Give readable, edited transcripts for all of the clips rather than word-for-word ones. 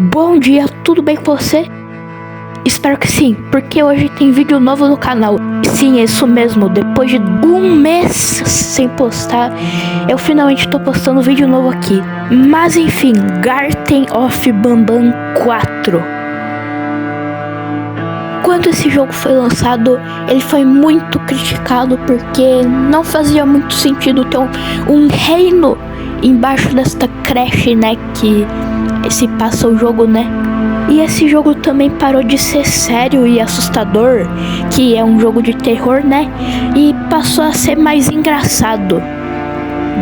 Bom dia, tudo bem com você? Espero que sim, porque hoje tem vídeo novo no canal. Sim, é isso mesmo, depois de um mês sem postar, eu finalmente tô postando vídeo novo aqui. Mas enfim, Garten of Banban 4. Quando esse jogo foi lançado, ele foi muito criticado porque não fazia muito sentido ter um reino embaixo desta creche, né, que se passa o jogo, né. E esse jogo também parou de ser sério e assustador, que é um jogo de terror, né, e passou a ser mais engraçado.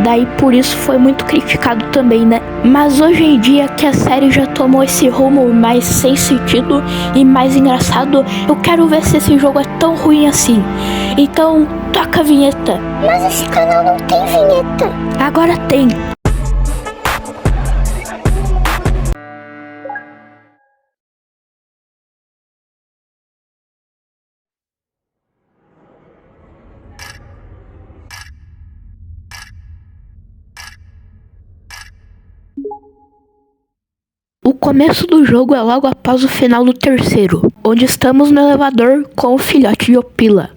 Daí por isso foi muito criticado também, né? Mas hoje em dia que a série já tomou esse rumo mais sem sentido e mais engraçado, eu quero ver se esse jogo é tão ruim assim. Então, toca a vinheta. Mas esse canal não tem vinheta. Agora tem. O começo do jogo é logo após o final do terceiro, onde estamos no elevador com o filhote de Opila.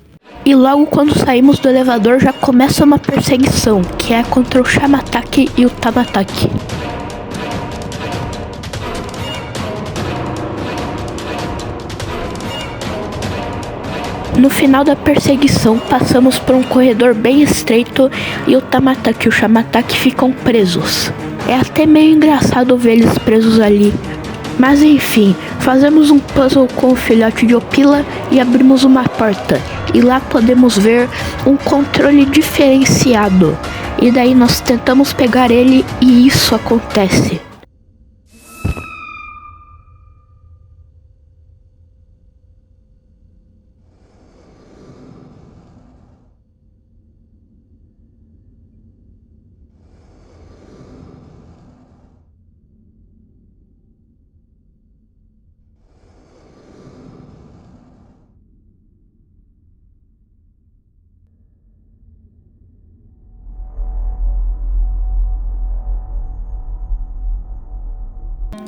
E logo quando saímos do elevador já começa uma perseguição, que é contra o Shamataki e o Tamataki. No final da perseguição, passamos por um corredor bem estreito e o Tamataki e o Shamataki ficam presos. É até meio engraçado ver eles presos ali. Mas enfim, fazemos um puzzle com o filhote de Opila e abrimos uma porta. E lá podemos ver um controle diferenciado. E daí nós tentamos pegar ele e isso acontece.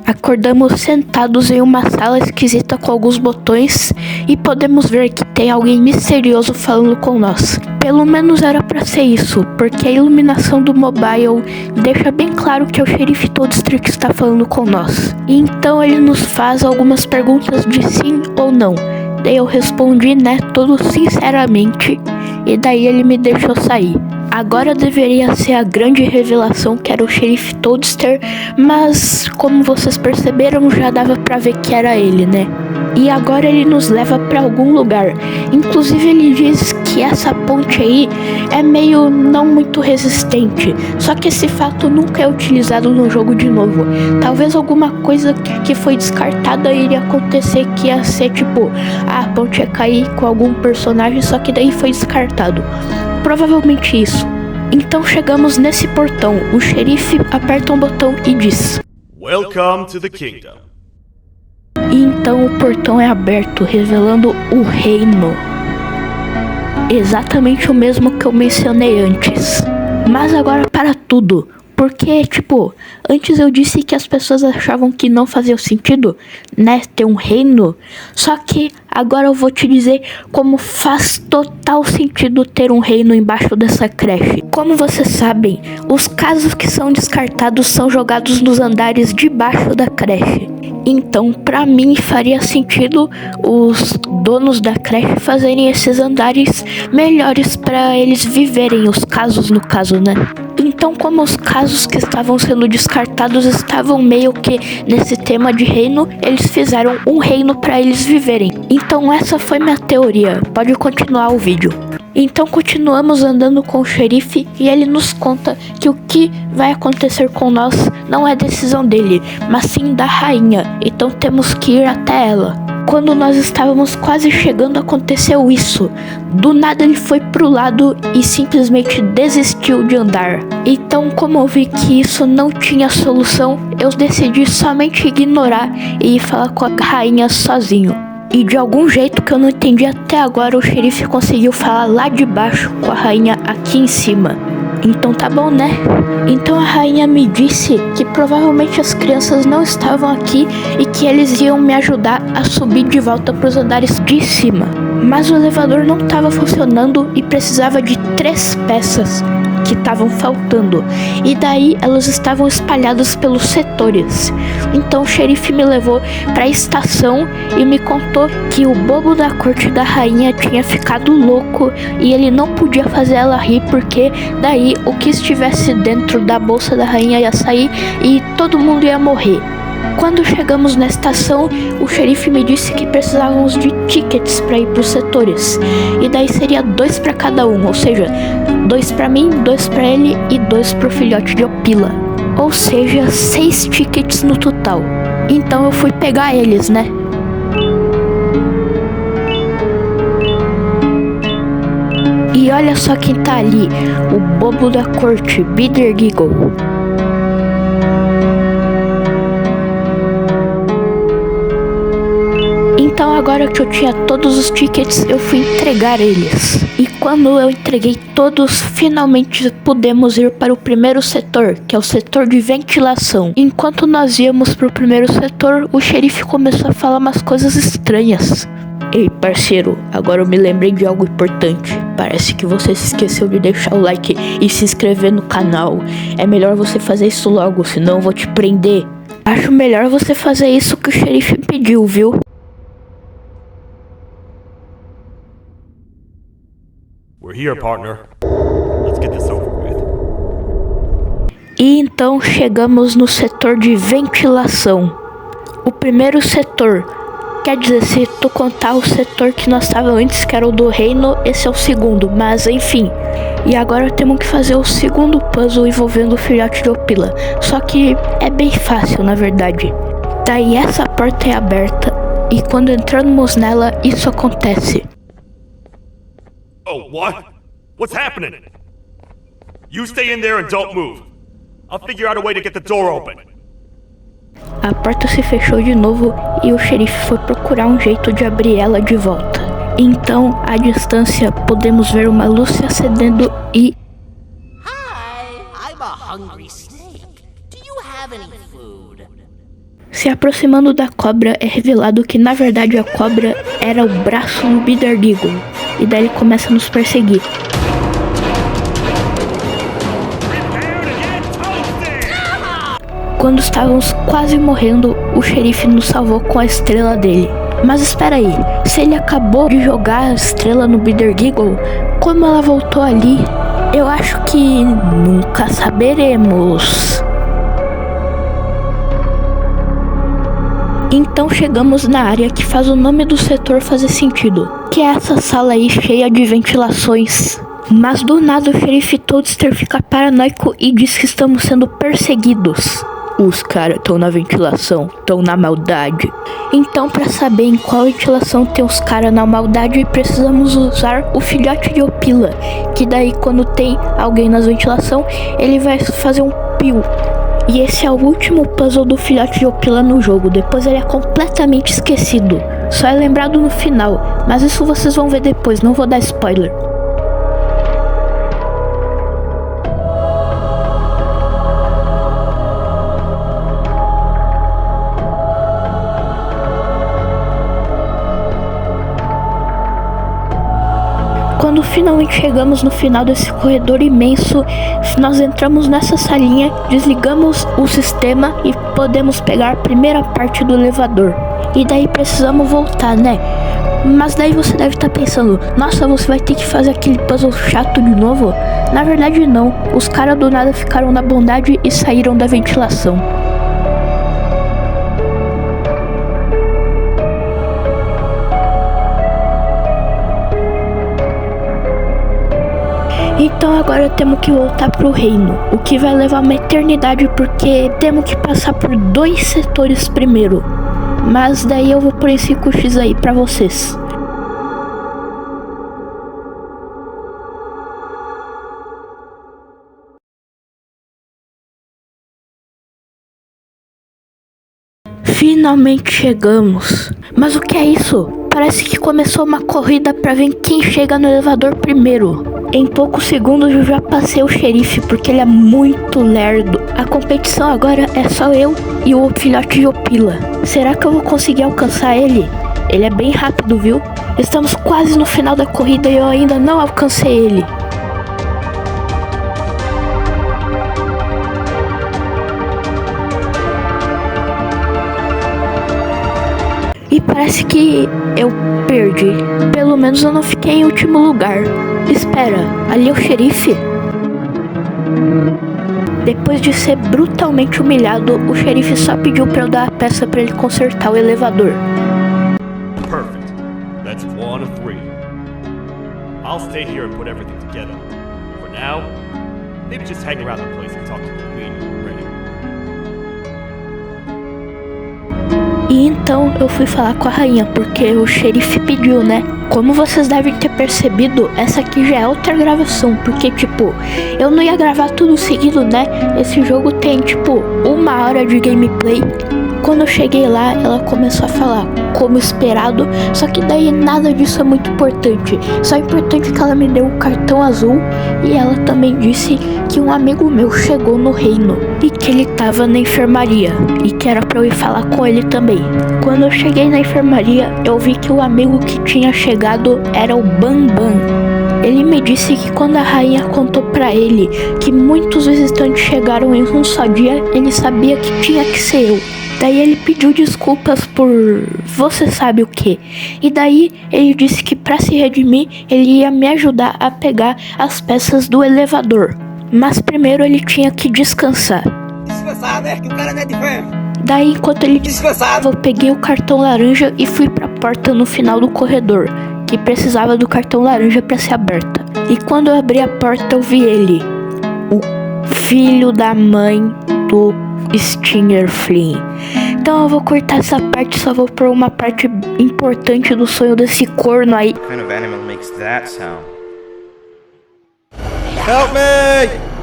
Acordamos sentados em uma sala esquisita com alguns botões e podemos ver que tem alguém misterioso falando com nós. Pelo menos era pra ser isso, porque a iluminação do mobile deixa bem claro que é o xerife Toadster que está falando com nós. E então ele nos faz algumas perguntas de sim ou não. Daí eu respondi, né, tudo sinceramente, e daí ele me deixou sair. Agora deveria ser a grande revelação que era o xerife Toadster, mas como vocês perceberam já dava pra ver que era ele, né? E agora ele nos leva pra algum lugar. Inclusive ele diz que essa ponte aí é meio não muito resistente. Só que esse fato nunca é utilizado no jogo de novo. Talvez alguma coisa que foi descartada iria acontecer, que ia ser tipo, a ponte ia cair com algum personagem, só que daí foi descartado. Provavelmente isso. Então chegamos nesse portão. O xerife aperta um botão e diz: Welcome to the kingdom. E então o portão é aberto, revelando o reino. Exatamente o mesmo que eu mencionei antes. Mas agora para tudo. Porque, tipo, antes eu disse que as pessoas achavam que não fazia sentido, né, ter um reino. Só que agora eu vou te dizer como faz total sentido ter um reino embaixo dessa creche. Como vocês sabem, os casos que são descartados são jogados nos andares de baixo da creche. Então, pra mim, faria sentido os donos da creche fazerem esses andares melhores pra eles viverem, os casos no caso, né? Então, como os casos que estavam sendo descartados estavam meio que nesse tema de reino, eles fizeram um reino pra eles viverem. Então essa foi minha teoria. Pode continuar o vídeo. Então continuamos andando com o xerife e ele nos conta que o que vai acontecer com nós não é decisão dele, mas sim da rainha. Então temos que ir até ela. Quando nós estávamos quase chegando, aconteceu isso. Do nada ele foi pro lado e simplesmente desistiu de andar. Então, como eu vi que isso não tinha solução, eu decidi somente ignorar e ir falar com a rainha sozinho. E de algum jeito que eu não entendi até agora, o xerife conseguiu falar lá de baixo com a rainha aqui em cima. Então tá bom, né? Então a rainha me disse que provavelmente as crianças não estavam aqui e que eles iam me ajudar a subir de volta para os andares de cima. Mas o elevador não estava funcionando e precisava de 3 peças que estavam faltando. E daí elas estavam espalhadas pelos setores. Então o xerife me levou para a estação e me contou que o bobo da corte da rainha tinha ficado louco e ele não podia fazer ela rir porque daí o que estivesse dentro da bolsa da rainha ia sair e todo mundo ia morrer. Quando chegamos na estação, o xerife me disse que precisávamos de tickets para ir para os setores. E daí seria 2 para cada um, ou seja, 2 para mim, 2 para ele e 2 para o filhote de Opila. Ou seja, 6 tickets no total. Então eu fui pegar eles, né? E olha só quem tá ali, o bobo da corte, Bidergiggle. Então agora que eu tinha todos os tickets, eu fui entregar eles. E quando eu entreguei todos, finalmente pudemos ir para o primeiro setor, que é o setor de ventilação. Enquanto nós íamos para o primeiro setor, o xerife começou a falar umas coisas estranhas. Ei, parceiro, agora eu me lembrei de algo importante. Parece que você se esqueceu de deixar o like e se inscrever no canal. É melhor você fazer isso logo, senão eu vou te prender. Acho melhor você fazer isso que o xerife pediu, viu? We're here, partner. Let's get this over with. E então chegamos no setor de ventilação. O primeiro setor. Quer dizer, se tu contar o setor que nós estávamos antes, que era o do reino, esse é o segundo, mas enfim. E agora temos que fazer o segundo puzzle envolvendo o filhote de Opila. Só que é bem fácil, na verdade. Daí essa porta é aberta, e quando entramos nela, isso acontece. Oh, what? What's happening? You stay in there and don't move. I'll figure out a way to get the door open. A porta se fechou de novo e o xerife foi procurar um jeito de abrir ela de volta. Então, à distância, podemos ver uma luz se acendendo e... Hi, I'm a hungry snake. Do you have any food? Se aproximando da cobra, é revelado que na verdade a cobra era o braço do Bidergiggle. E daí ele começa a nos perseguir. Quando estávamos quase morrendo, o xerife nos salvou com a estrela dele. Mas espera aí, se ele acabou de jogar a estrela no Bidergiggle, como ela voltou ali? Eu acho que nunca saberemos. Então chegamos na área que faz o nome do setor fazer sentido, que é essa sala aí cheia de ventilações. Mas do nada o xerife Toadster fica paranoico e diz que estamos sendo perseguidos. Os caras estão na ventilação, estão na maldade. Então, para saber em qual ventilação tem os caras na maldade, precisamos usar o filhote de Opila, que daí quando tem alguém na ventilação, ele vai fazer um piu. E esse é o último puzzle do filhote de Opila no jogo, depois ele é completamente esquecido. Só é lembrado no final, mas isso vocês vão ver depois, não vou dar spoiler. Quando finalmente chegamos no final desse corredor imenso, nós entramos nessa salinha, desligamos o sistema e podemos pegar a primeira parte do elevador. E daí precisamos voltar, né? Mas daí você deve estar pensando, nossa, você vai ter que fazer aquele puzzle chato de novo? Na verdade não, os caras do nada ficaram na bondade e saíram da ventilação. Então agora temos que voltar pro reino, o que vai levar uma eternidade porque temos que passar por 2 setores primeiro. Mas daí eu vou pôr em 5x aí pra vocês. Finalmente chegamos. Mas o que é isso? Parece que começou uma corrida pra ver quem chega no elevador primeiro. Em poucos segundos eu já passei o xerife, porque ele é muito lerdo. A competição agora é só eu e o filhote de Opila. Será que eu vou conseguir alcançar ele? Ele é bem rápido, viu? Estamos quase no final da corrida e eu ainda não alcancei ele. E parece que eu perdi. Pelo menos eu não fiquei em último lugar. Espera, ali é o xerife? Depois de ser brutalmente humilhado, o xerife só pediu pra eu dar a peça pra ele consertar o elevador. Perfect. That's 1 of 3. I'll stay here and put everything together. For now, maybe just hang around the place and talk to the queen when we're ready. E então eu fui falar com a rainha, porque o xerife pediu, né? Como vocês devem ter percebido, essa aqui já é outra gravação, porque tipo, eu não ia gravar tudo seguido, né? Esse jogo tem tipo 1 hora de gameplay. Quando eu cheguei lá, ela começou a falar, como esperado, só que daí nada disso é muito importante. Só é importante que ela me deu um cartão azul e ela também disse que um amigo meu chegou no reino e que ele tava na enfermaria e que era pra eu ir falar com ele também. Quando eu cheguei na enfermaria, eu vi que o amigo que tinha chegado era o Bambam. Ele me disse que quando a rainha contou pra ele que muitos visitantes chegaram em um só dia, ele sabia que tinha que ser eu. Daí ele pediu desculpas por você sabe o que. E daí ele disse que pra se redimir, ele ia me ajudar a pegar as peças do elevador. Mas primeiro ele tinha que descansar. Descansar, né? Que o cara não é de ferro. Daí enquanto ele descansava, eu peguei o cartão laranja e fui pra porta no final do corredor, que precisava do cartão laranja pra ser aberta. E quando eu abri a porta eu vi ele, o filho da mãe do Stinger Flynn. Então eu vou cortar essa parte, só vou pôr uma parte importante do sonho desse corno aí. What kind of animal makes that sound? Help me!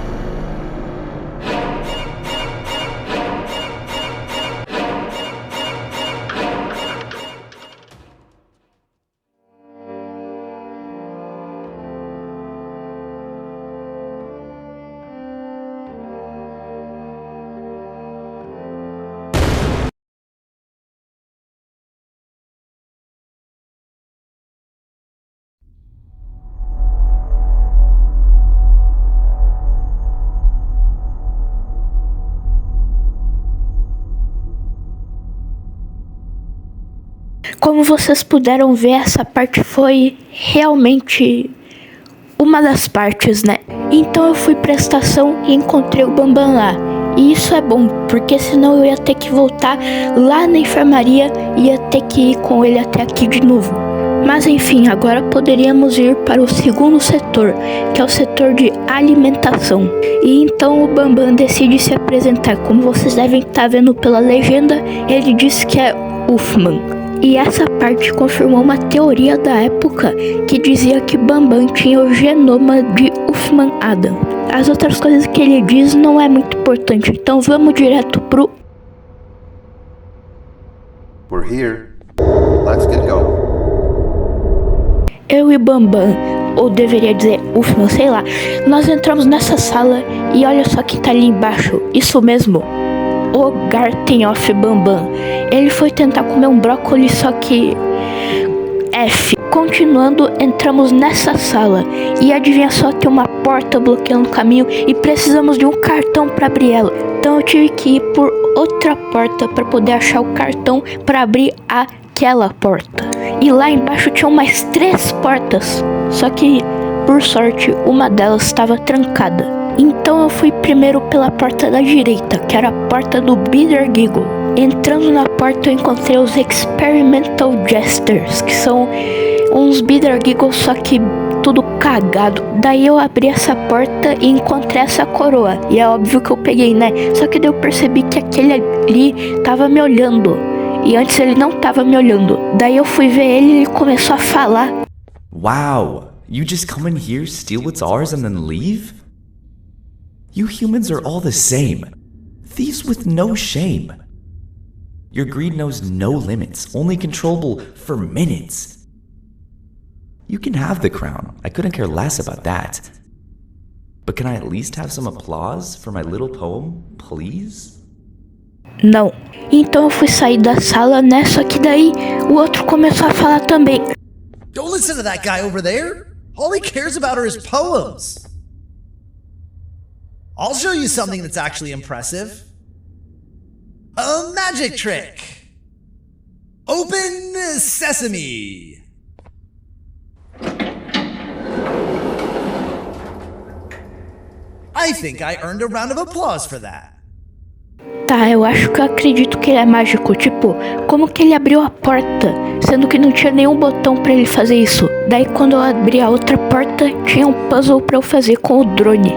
Como vocês puderam ver, essa parte foi realmente uma das partes, né? Então eu fui pra estação e encontrei o Bambam lá. E isso é bom, porque senão eu ia ter que voltar lá na enfermaria e ia ter que ir com ele até aqui de novo. Mas enfim, agora poderíamos ir para o segundo setor, que é o setor de alimentação. E então o Bambam decide se apresentar. Como vocês devem estar vendo pela legenda, ele diz que é Uffman. E essa parte confirmou uma teoria da época que dizia que Bambam tinha o genoma de Uffman Adam. As outras coisas que ele diz não é muito importante, então vamos direto pro... We're here. Let's get going. Eu e Bambam, ou deveria dizer Uffman, sei lá, nós entramos nessa sala e olha só quem tá ali embaixo, isso mesmo. O Gartenhoff Bambam. Ele foi tentar comer um brócolis, só que... F. Continuando, entramos nessa sala. E adivinha só, tem uma porta bloqueando o caminho e precisamos de um cartão para abrir ela. Então eu tive que ir por outra porta para poder achar o cartão para abrir aquela porta. E lá embaixo tinham mais 3 portas. Só que, por sorte, uma delas estava trancada. Então eu fui primeiro pela porta da direita, que era a porta do Bitter Giggle. Entrando na porta eu encontrei os Experimental Jesters, que são uns Bitter Giggles, só que tudo cagado. Daí eu abri essa porta e encontrei essa coroa. E é óbvio que eu peguei, né? Só que daí eu percebi que aquele ali tava me olhando. E antes ele não tava me olhando. Daí eu fui ver ele e ele começou a falar. Wow, you just come in here, steal what's ours and then leave? You humans are all the same. Thieves with no shame. Your greed knows no limits, only controllable for minutes. You can have the crown. I couldn't care less about that. But can I at least have some applause for my little poem, please? Não. Então eu fui sair da sala, né? Só que daí o outro começou a falar também. Don't listen to that guy over there. All he cares about are his poems. I'll show you something that's actually impressive. A magic trick. Open sesame. I think I earned a round of applause for that. Tá, eu acho que eu acredito que ele é mágico. Tipo, como que ele abriu a porta, sendo que não tinha nenhum botão pra ele fazer isso? Daí quando eu abri a outra porta, tinha um puzzle pra eu fazer com o drone.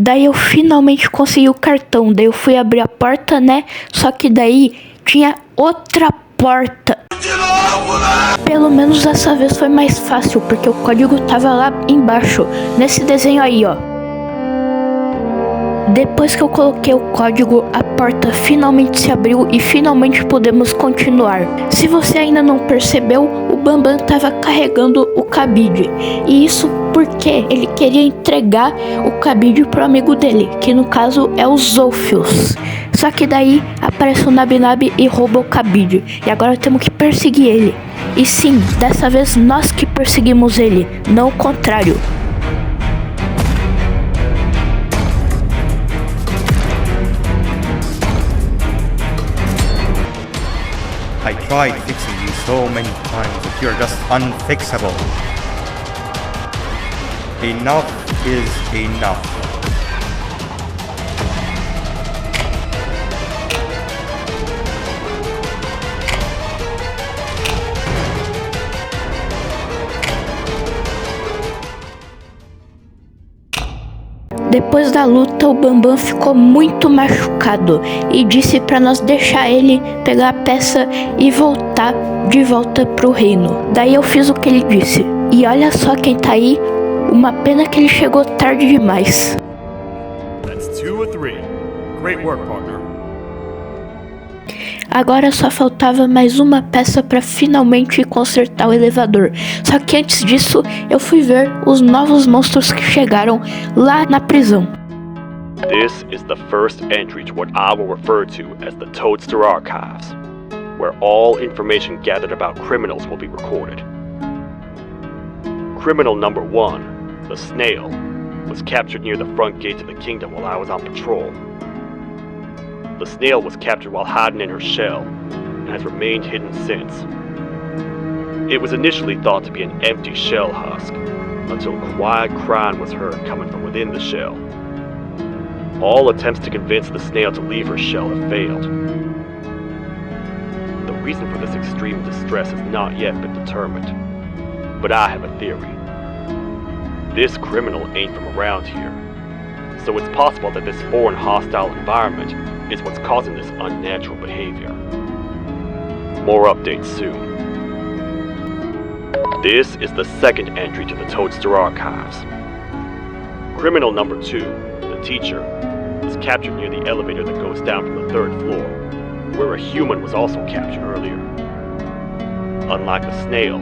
Daí eu finalmente consegui o cartão, daí eu fui abrir a porta, né? Só que daí tinha outra porta. Pelo menos dessa vez foi mais fácil, porque o código tava lá embaixo, nesse desenho aí, ó. Depois que eu coloquei o código, a porta finalmente se abriu e finalmente podemos continuar. Se você ainda não percebeu, o Bambam estava carregando o cabide. E isso porque ele queria entregar o cabide pro amigo dele, que no caso é o Zolfius. Só que daí aparece o Nabinab e rouba o cabide. E agora temos que perseguir ele. E sim, dessa vez nós que perseguimos ele, não o contrário. I tried fixing you so many times, but you're just unfixable. Enough is enough. Depois da luta, o Bambam ficou muito machucado e disse para nós deixar ele pegar a peça e voltar de volta pro reino. Daí eu fiz o que ele disse. E olha só quem tá aí, uma pena que ele chegou tarde demais. That's 2 or 3. Great work, partner. Agora só faltava mais uma peça para finalmente consertar o elevador. Só que antes disso, eu fui ver os novos monstros que chegaram lá na prisão. This is the first entry to what I will refer to as the Toadster Archives, where all information gathered about criminals will be recorded. Criminal number 1, the Snail, was captured near the front gate to the kingdom while I was on patrol. The Snail was captured while hiding in her shell, and has remained hidden since. It was initially thought to be an empty shell husk, until quiet crying was heard coming from within the shell. All attempts to convince the Snail to leave her shell have failed. The reason for this extreme distress has not yet been determined, but I have a theory. This criminal ain't from around here, so it's possible that this foreign hostile environment is what's causing this unnatural behavior. More updates soon. This is the second entry to the Toadster Archives. Criminal number 2, the teacher, was captured near the elevator that goes down from the 3rd floor, where a human was also captured earlier. Unlike the Snail,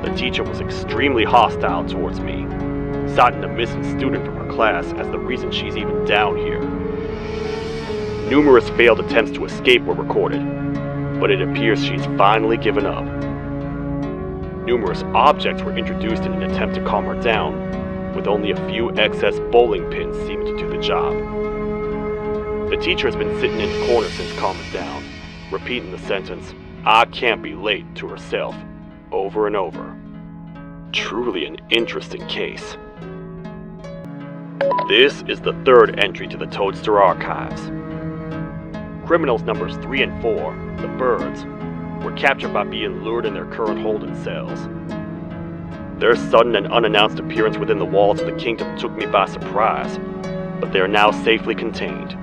the teacher was extremely hostile towards me, citing a missing student from her class as the reason she's even down here. Numerous failed attempts to escape were recorded, but it appears she's finally given up. Numerous objects were introduced in an attempt to calm her down, with only a few excess bowling pins seeming to do the job. The teacher has been sitting in the corner since calming down, repeating the sentence, "I can't be late," to herself, over and over. Truly an interesting case. This is the 3rd entry to the Toadster Archives. Criminals numbers 3 and 4, the birds, were captured by being lured in their current holding cells. Their sudden and unannounced appearance within the walls of the kingdom took me by surprise, but they are now safely contained.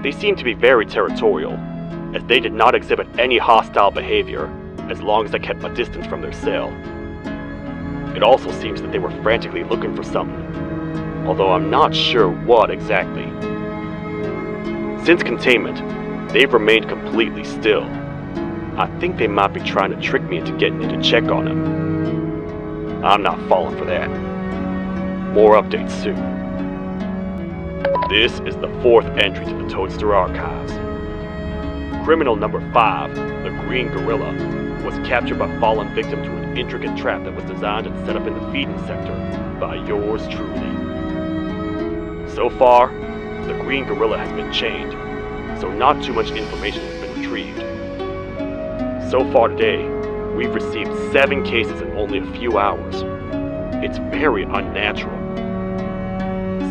They seem to be very territorial, as they did not exhibit any hostile behavior as long as I kept my distance from their cell. It also seems that they were frantically looking for something, although I'm not sure what exactly. Since containment, they've remained completely still. I think they might be trying to trick me into getting in to check on them. I'm not falling for that. More updates soon. This is the 4th entry to the Toadster Archives. Criminal number 5, the Green Gorilla, was captured by fallen victim to an intricate trap that was designed and set up in the feeding sector by yours truly. So far, the Green Gorilla has been chained, so not too much information has been retrieved. So far today, we've received 7 cases in only a few hours. It's very unnatural.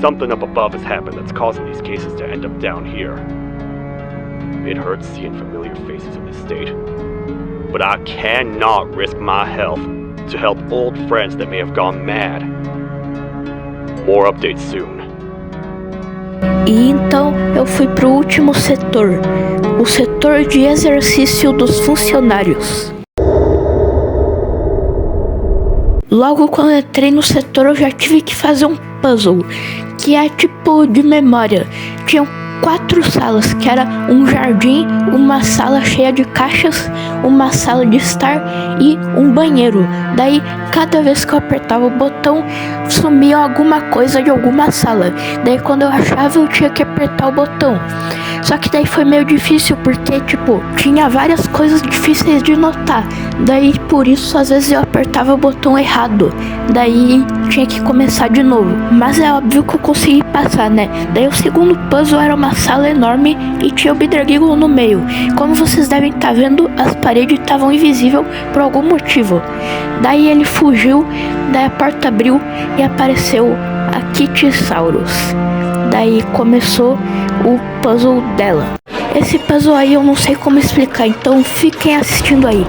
Something up above has happened that's causing these cases to end up down here. It hurts seeing familiar faces in this state, but I cannot risk my health to help old friends that may have gone mad. More updates soon. E então eu fui pro último setor, o setor de exercício dos funcionários. Logo quando eu entrei no setor eu já tive que fazer um puzzle, que é tipo de memória. Tinham 4 salas, que era um jardim, uma sala cheia de caixas, uma sala de estar e um banheiro. Daí, cada vez que eu apertava o botão, sumia alguma coisa de alguma sala. Daí, quando eu achava, eu tinha que apertar o botão. Só que daí foi meio difícil, porque, tinha várias coisas difíceis de notar. Daí, por isso, às vezes eu apertava o botão errado. Daí, tinha que começar de novo. Mas é óbvio que eu consegui passar, né? Daí, o segundo puzzle era uma sala enorme e tinha o Bedragiggle no meio. Como vocês devem estar vendo, as paredes estavam invisíveis por algum motivo. Daí, ele fugiu, daí a porta abriu e apareceu a Kittysaurus. Daí começou o puzzle dela. Esse puzzle aí eu não sei como explicar, então fiquem assistindo aí.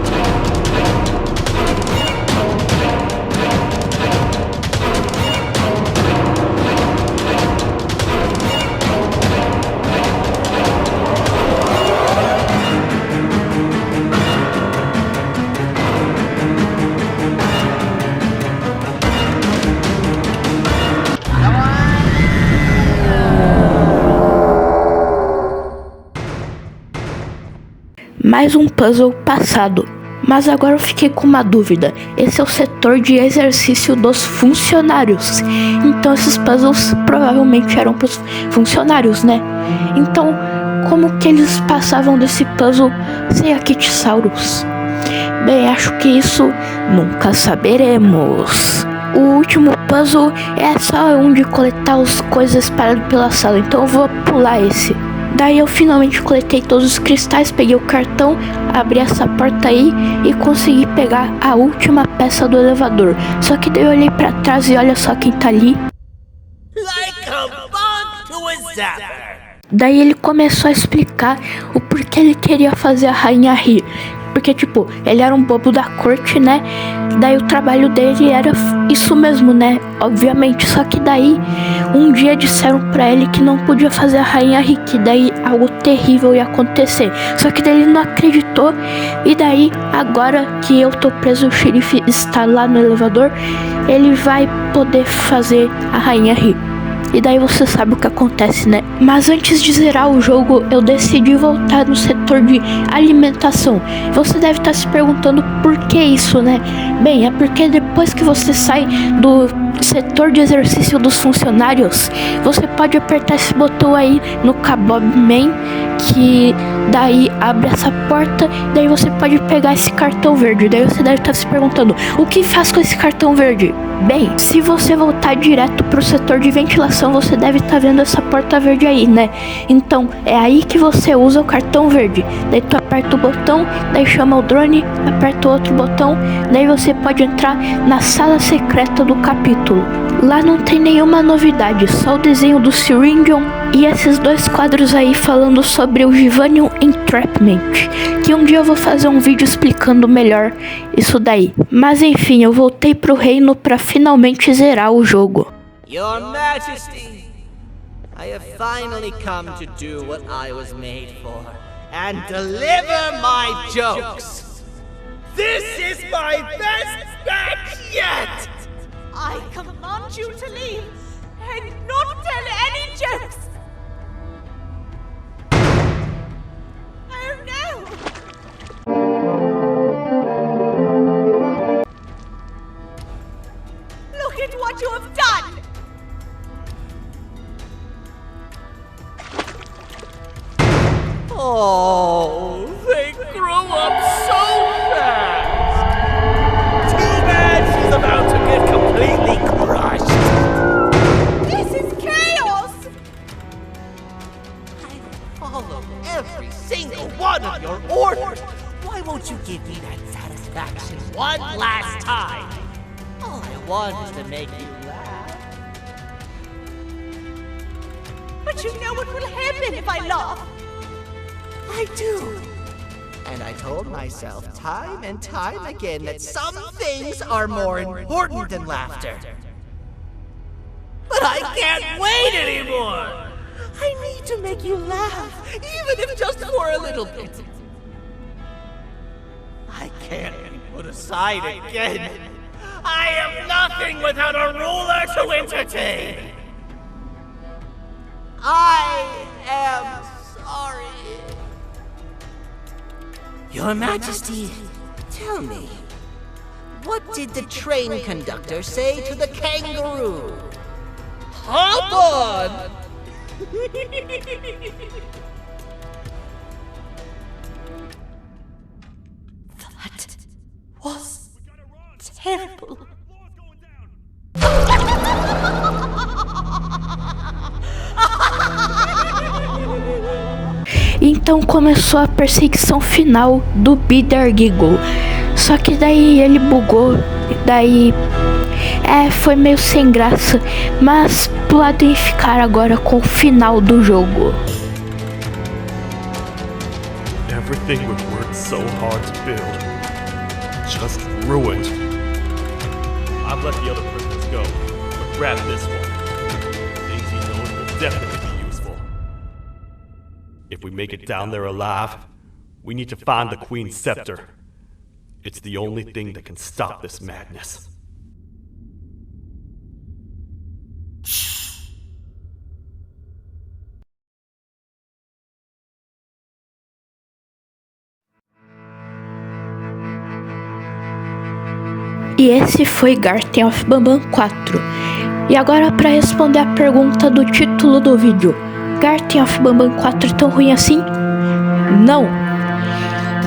Mais um puzzle passado. Mas agora eu fiquei com uma dúvida. Esse é o setor de exercício dos funcionários. Então esses puzzles provavelmente eram para os funcionários, né? Então, como que eles passavam desse puzzle sem a Kittysaurus? Bem, acho que isso nunca saberemos. O último puzzle é só um de coletar as coisas espalhadas pela sala, então eu vou pular esse. Daí eu finalmente coletei todos os cristais, peguei o cartão, abri essa porta aí e consegui pegar a última peça do elevador. Só que daí eu olhei pra trás e olha só quem tá ali. Like a bomb to a zapper. Daí ele começou a explicar o porquê ele queria fazer a rainha rir. Porque, ele era um bobo da corte, né? Daí o trabalho dele era isso mesmo, né? Obviamente. Só que daí, um dia disseram pra ele que não podia fazer a rainha rir, que daí algo terrível ia acontecer. Só que daí ele não acreditou. E daí, agora que eu tô preso, o xerife está lá no elevador, ele vai poder fazer a rainha rir. E daí você sabe o que acontece, né? Mas antes de zerar o jogo, eu decidi voltar no setor de alimentação. Você deve estar se perguntando por que isso, né? Bem, é porque depois que você sai do setor de exercício dos funcionários, você pode apertar esse botão aí no Kabob Man, que daí abre essa porta, daí você pode pegar esse cartão verde. Daí você deve estar se perguntando, o que faz com esse cartão verde? Bem, se você voltar direto pro setor de ventilação, você deve estar vendo essa porta verde aí, né? Então, é aí que você usa o cartão verde. Daí tu aperta o botão, daí chama o drone, aperta o outro botão, daí você pode entrar na sala secreta do capítulo. Lá não tem nenhuma novidade, só o desenho do Syringion e esses 2 quadros aí falando sobre o Givanium Entrapment, que um dia eu vou fazer um vídeo explicando melhor isso daí. Mas enfim, eu voltei pro reino pra finalmente zerar o jogo. Your Majesty, I have finally come to do what I was made for, and deliver my jokes. This is my best match yet! I command you to leave and not tell any jokes. Oh no! Look at what you have done! Oh, they grow up so fast! Too bad she's about to get completely crushed. This is chaos! I follow every single one of your orders. Why won't you give me that satisfaction one last time? All I want is to make you laugh. But you know what will happen if I laugh. I do. And I told myself time and time again that some things are more important than laughter. But I can't wait anymore! I need to make you laugh, even if just for a little bit. I can't be put aside again. I am nothing without a ruler to entertain. I am sorry. Your Majesty, tell me, what did the train conductor say to the kangaroo? Hop on! That was terrible. Então começou a perseguição final do Bitter Giggle. Só que daí ele bugou, daí foi meio sem graça, mas podem ficar agora com o final do jogo. Everything we've worked so hard to build, just ruined. I've let the other prisoners go, but grab this one. Things he knows will definitely be useful. If we make it down there alive, we need to find the Queen's scepter. It's the only thing that can stop this madness. E esse foi Garten of Banban 4. E agora para responder a pergunta do título do vídeo, Garten of Banban 4 é tão ruim assim? Não.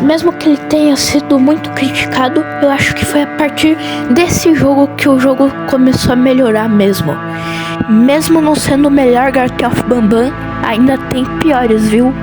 Mesmo que ele tenha sido muito criticado, eu acho que foi a partir desse jogo que o jogo começou a melhorar mesmo. Mesmo não sendo o melhor Garten of Banban, ainda tem piores, viu?